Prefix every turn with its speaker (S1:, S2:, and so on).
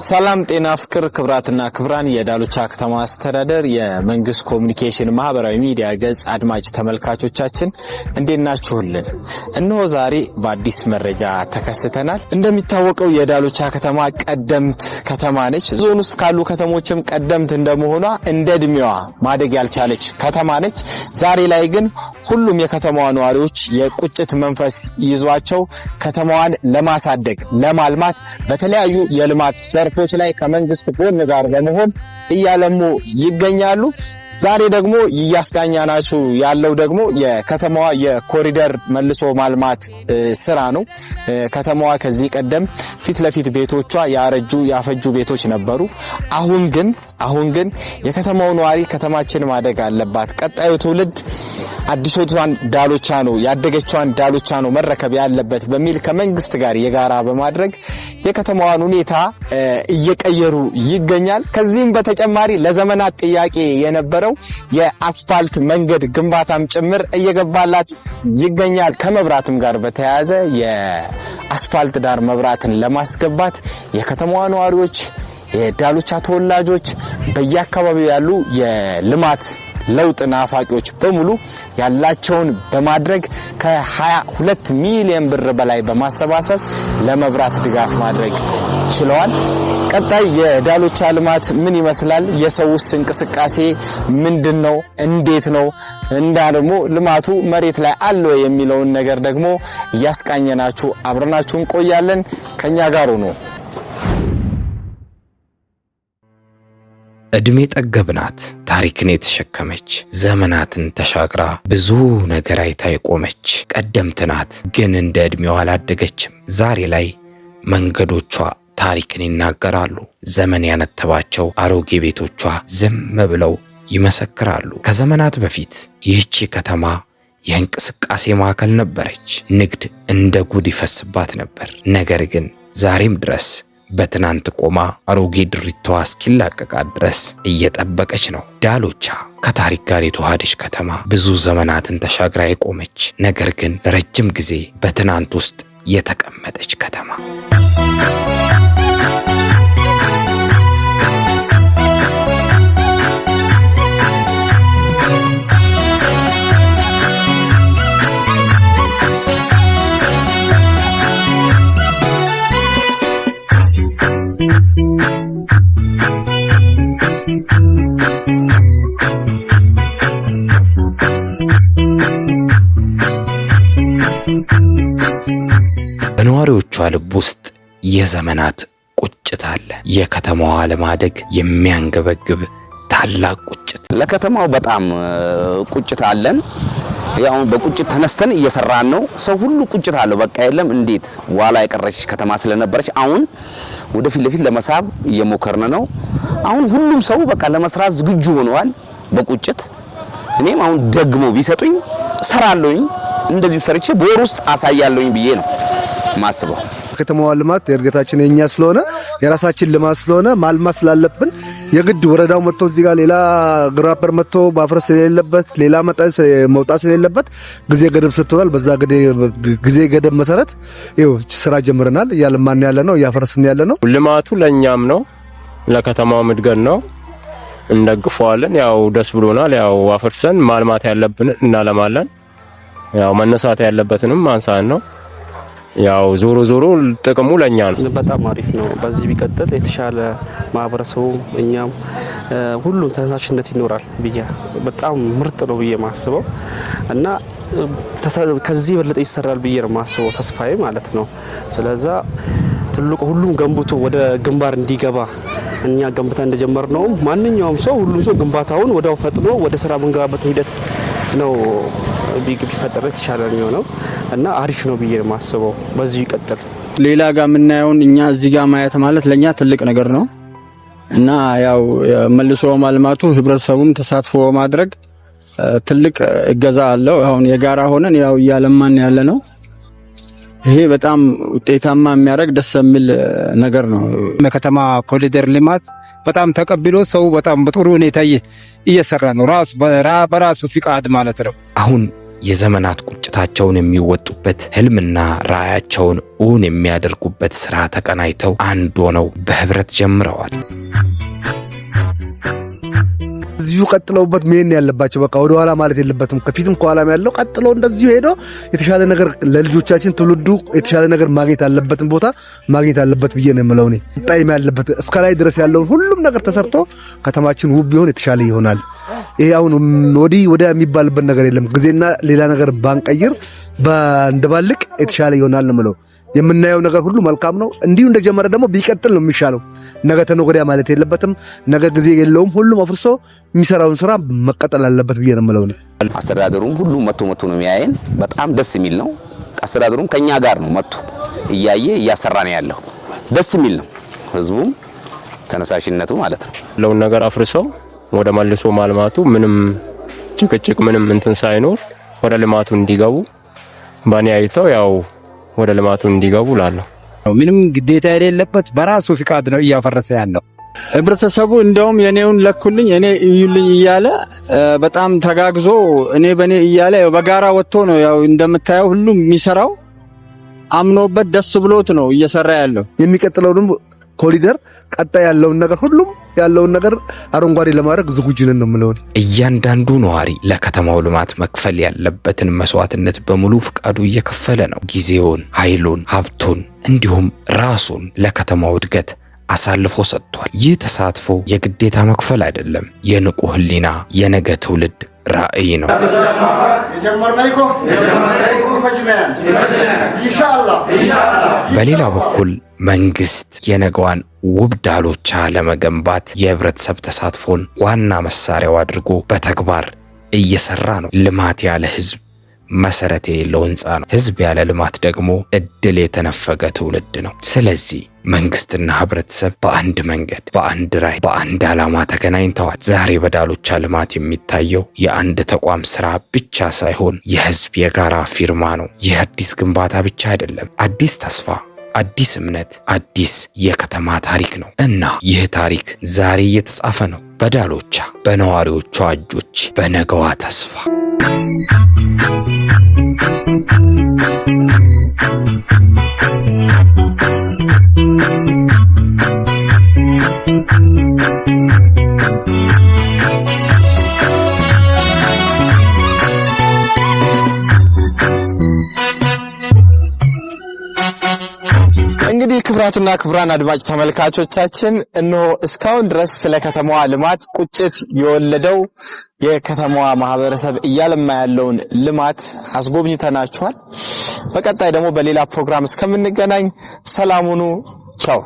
S1: ሰላም ጤና ፍቅር ክብራትና ክብራን የዳሎቻ ከተማ አስተዳደር የመንግስት ኮሙኒኬሽን ማህበራዊ ሚዲያ ገጽ አድማጭ ተመልካቾቻችን እንዴት ናችሁልን? እነሆ ዛሬ በአዲስ መረጃ ተከስተናል። እንደሚታወቀው የዳሎቻ ከተማ ቀደምት ከተማ ነች። ዞን ውስጥ ካሉ ከተሞችም ቀደምት እንደመሆኗ እንደ እድሜዋ ማደግ ያልቻለች ከተማ ነች። ዛሬ ላይ ግን ሁሉም የከተማዋ ነዋሪዎች የቁጭት መንፈስ ይዟቸው ከተማዋን ለማሳደግ ለማልማት በተለያዩ የልማት ዘርፎች ላይ ከመንግስት ጎን ጋር በመሆን እያለሙ ይገኛሉ። ዛሬ ደግሞ ያስቃኛናችሁ ያለው ደግሞ የከተማዋ የኮሪደር መልሶ ማልማት ስራ ነው። ከተማዋ ከዚህ ቀደም ፊት ለፊት ቤቶቿ ያፈጁ ቤቶች ነበሩ። አሁን ግን የከተማው ነዋሪ ከተማችን ማደግ አለባት፣ ቀጣዩ ትውልድ አዲሶቿን ዳሎቻ ነው ያደገቿን ዳሎቻ ነው መረከብ ያለበት በሚል ከመንግስት ጋር የጋራ በማድረግ የከተማዋን ሁኔታ እየቀየሩ ይገኛል። ከዚህም በተጨማሪ ለዘመናት ጥያቄ የነበረው የአስፋልት መንገድ ግንባታም ጭምር እየገባላት ይገኛል። ከመብራትም ጋር በተያያዘ የአስፋልት ዳር መብራትን ለማስገባት የከተማዋ ነዋሪዎች የዳሎቻ ተወላጆች በየአካባቢው ያሉ የልማት ለውጥ ናፋቂዎች በሙሉ ያላቸውን በማድረግ ከ22 ሚሊዮን ብር በላይ በማሰባሰብ ለመብራት ድጋፍ ማድረግ ችለዋል። ቀጣይ የዳሎቻ ልማት ምን ይመስላል? የሰውስ እንቅስቃሴ ምንድነው? እንዴት ነው? ደግሞ ልማቱ መሬት ላይ አለ የሚለውን ነገር ደግሞ ያስቃኘናችሁ አብረናችሁ እንቆያለን። ከኛ ጋር ሆኖ
S2: እድሜ ጠገብናት ታሪክን የተሸከመች ዘመናትን ተሻግራ ብዙ ነገር አይታ የቆመች ቀደምት ናት፣ ግን እንደ እድሜዋ አላደገችም። ዛሬ ላይ መንገዶቿ ታሪክን ይናገራሉ። ዘመን ያነተባቸው አሮጌ ቤቶቿ ዝም ብለው ይመሰክራሉ። ከዘመናት በፊት ይህቺ ከተማ የእንቅስቃሴ ማዕከል ነበረች። ንግድ እንደ ጉድ ይፈስባት ነበር። ነገር ግን ዛሬም ድረስ በትናንት ቆማ አሮጌ ድሪቷ እስኪላቀቃት ድረስ እየጠበቀች ነው። ዳሎቻ ከታሪክ ጋር የተዋሃደች ከተማ፣ ብዙ ዘመናትን ተሻግራ የቆመች ነገር ግን ረጅም ጊዜ በትናንት ውስጥ የተቀመጠች ከተማ። በነዋሪዎቿ ልብ ውስጥ የዘመናት ቁጭት አለ። የከተማዋ ለማደግ የሚያንገበግብ ታላቅ ቁጭት።
S3: ለከተማው በጣም ቁጭት አለን። ያው በቁጭት ተነስተን እየሰራን ነው። ሰው ሁሉ ቁጭት አለው። በቃ የለም እንዴት ዋላ የቀረች ከተማ ስለነበረች አሁን ወደፊት ለፊት ለመሳብ እየሞከርን ነው። አሁን ሁሉም ሰው በቃ ለመስራት ዝግጁ ሆነዋል በቁጭት። እኔም አሁን ደግሞ ቢሰጡኝ ሰራለሁኝ፣ እንደዚሁ ሰርቼ በወር ውስጥ አሳያለሁኝ ብዬ ነው ማስበው።
S4: ከተማዋ ልማት የእርገታችን የኛ ስለሆነ የራሳችን ልማት ስለሆነ ማልማት ስላለብን የግድ ወረዳው መጥቶ እዚህ ጋር ሌላ ግራበር መጥቶ ማፍረስ ስለሌለበት ሌላ መውጣት ስለሌለበት ጊዜ ገደብ ሰጥቶናል። በዛ ጊዜ ገደብ መሰረት ይኸው ስራ ጀምረናል። ያለማን ያለ ነው፣ ያፈረስን ያለ ነው።
S5: ልማቱ ለኛም ነው ለከተማው ምድገን ነው፣ እንደግፈዋለን። ያው ደስ ብሎናል። ያው አፈርሰን ማልማት ያለብን እናለማለን። ያው መነሳት ያለበትንም ማንሳት ነው። ያው ዞሮ ጥቅሙ ለኛ ነው።
S6: በጣም አሪፍ ነው። በዚህ ቢቀጥል የተሻለ ማህበረሰቡ እኛም ሁሉም ተነሳሽነት ይኖራል ብዬ በጣም ምርጥ ነው ብዬ ማስበው እና ከዚህ በለጠ ይሰራል ብዬ ነው ማስበው፣ ተስፋዬ ማለት ነው። ስለዚህ ትልቁ ሁሉም ገንብቶ ወደ ግንባር እንዲገባ እኛ ገንብታ እንደጀመርነው ማንኛውም ሰው ሁሉም ሰው ግንባታውን ወዳው ፈጥኖ ወደ ስራ መንገባበት ሂደት ነው ቢፈጠር የተሻለ ነው እና አሪፍ ነው ብዬ ማስበው። በዚህ ይቀጥል።
S7: ሌላ ጋር የምናየውን እኛ እዚህ ጋር ማየት ማለት ለኛ ትልቅ ነገር ነው እና ያው መልሶ ማልማቱ ህብረተሰቡን ተሳትፎ ማድረግ ትልቅ እገዛ አለው። አሁን የጋራ ሆነን ያው እያለማን ያለ ነው። ይሄ በጣም ውጤታማ የሚያደርግ ደስ የሚል ነገር ነው።
S8: የከተማ ኮሪደር ልማት በጣም ተቀብሎ ሰው በጣም በጥሩ ሁኔታ እየሰራ ነው፣ በራሱ ፍቃድ ማለት ነው።
S2: አሁን የዘመናት ቁጭታቸውን የሚወጡበት ህልምና ራዕያቸውን እውን የሚያደርጉበት ስራ ተቀናይተው አንድ ሆነው በህብረት ጀምረዋል።
S4: እዚሁ ቀጥለውበት ምን ያለባቸው በቃ ወደ ኋላ ማለት የለበትም። ከፊትም ከኋላም ያለው ቀጥለው እንደዚሁ ሄዶ የተሻለ ነገር ለልጆቻችን ትውልዱ የተሻለ ነገር ማግኘት አለበትን ቦታ ማግኘት አለበት ብዬ ነው የምለው። እኔ ጣይም ያለበት እስከላይ ድረስ ያለውን ሁሉም ነገር ተሰርቶ ከተማችን ውብ ቢሆን የተሻለ ይሆናል። ይሄ አሁን ወዲያ የሚባልበት ነገር የለም። ጊዜና ሌላ ነገር ባንቀይር ባንደባልቅ የተሻለ ይሆናል ነው የምለው። የምናየው ነገር ሁሉ መልካም ነው። እንዲሁ እንደጀመረ ደግሞ ቢቀጥል ነው የሚሻለው። ነገ ተነገ ማለት የለበትም። ነገ ጊዜ የለውም። ሁሉም አፍርሶ የሚሰራውን ስራ መቀጠል አለበት ብዬ ነው የምለው።
S3: አስተዳደሩም ሁሉ መቶ ነው የሚያየን። በጣም ደስ የሚል ነው። አስተዳደሩም ከኛ ጋር ነው መቶ እያየ እያሰራ ነው ያለው። ደስ የሚል ነው። ህዝቡም ተነሳሽነቱ ማለት ነው።
S5: ለውን ነገር አፍርሰው ወደ መልሶ ማልማቱ ምንም ጭቅጭቅ ምንም እንትን ሳይኖር ወደ ልማቱ እንዲገቡ ባኔ አይተው ያው ወደ ልማቱ እንዲገቡ ላለው
S8: ምንም ግዴታ የሌለበት በራሱ ፍቃድ ነው እያፈረሰ ያለው።
S7: ህብረተሰቡ እንደውም የኔውን ለኩልኝ እኔ እዩልኝ እያለ በጣም ተጋግዞ እኔ በኔ እያለ በጋራ ወጥቶ ነው ያው እንደምታየው ሁሉም የሚሰራው አምኖበት ደስ ብሎት ነው እየሰራ ያለው።
S4: የሚቀጥለውንም ኮሪደር ቀጣይ ያለውን ነገር ሁሉም ያለውን ነገር አረንጓዴ ለማድረግ ዝግጁ ነን ነው የምለው።
S2: እያንዳንዱ ነዋሪ ለከተማው ልማት መክፈል ያለበትን መስዋዕትነት በሙሉ ፍቃዱ እየከፈለ ነው። ጊዜውን፣ ኃይሉን፣ ሀብቱን እንዲሁም ራሱን ለከተማው እድገት አሳልፎ ሰጥቷል። ይህ ተሳትፎ የግዴታ መክፈል አይደለም፣ የንቁ ህሊና የነገ ትውልድ ራዕይ ነው። በሌላ በኩል መንግስት የነገዋን ውብ ዳሎቻ ለመገንባት የህብረተሰብ ተሳትፎን ዋና መሳሪያው አድርጎ በተግባር እየሰራ ነው። ልማት ያለ ህዝብ መሰረት የሌለው ህንጻ ነው። ህዝብ ያለ ልማት ደግሞ እድል የተነፈገ ትውልድ ነው። ስለዚህ መንግስትና ህብረተሰብ በአንድ መንገድ፣ በአንድ ራዕይ፣ በአንድ ዓላማ ተገናኝተዋል። ዛሬ በዳሎቻ ልማት የሚታየው የአንድ ተቋም ስራ ብቻ ሳይሆን የህዝብ የጋራ ፊርማ ነው። ይህ አዲስ ግንባታ ብቻ አይደለም፣ አዲስ ተስፋ፣ አዲስ እምነት፣ አዲስ የከተማ ታሪክ ነው እና ይህ ታሪክ ዛሬ እየተጻፈ ነው በዳሎቻ በነዋሪዎቿ እጆች በነገዋ ተስፋ።
S1: እንግዲህ ክብራትና ክብራን አድማጭ ተመልካቾቻችን እነሆ እስካሁን ድረስ ስለ ከተማዋ ልማት ቁጭት የወለደው የከተማዋ ማህበረሰብ እያለማ ያለውን ልማት አስጎብኝተናችኋል። በቀጣይ ደግሞ በሌላ ፕሮግራም እስከምንገናኝ ሰላም ሁኑ። ቻው።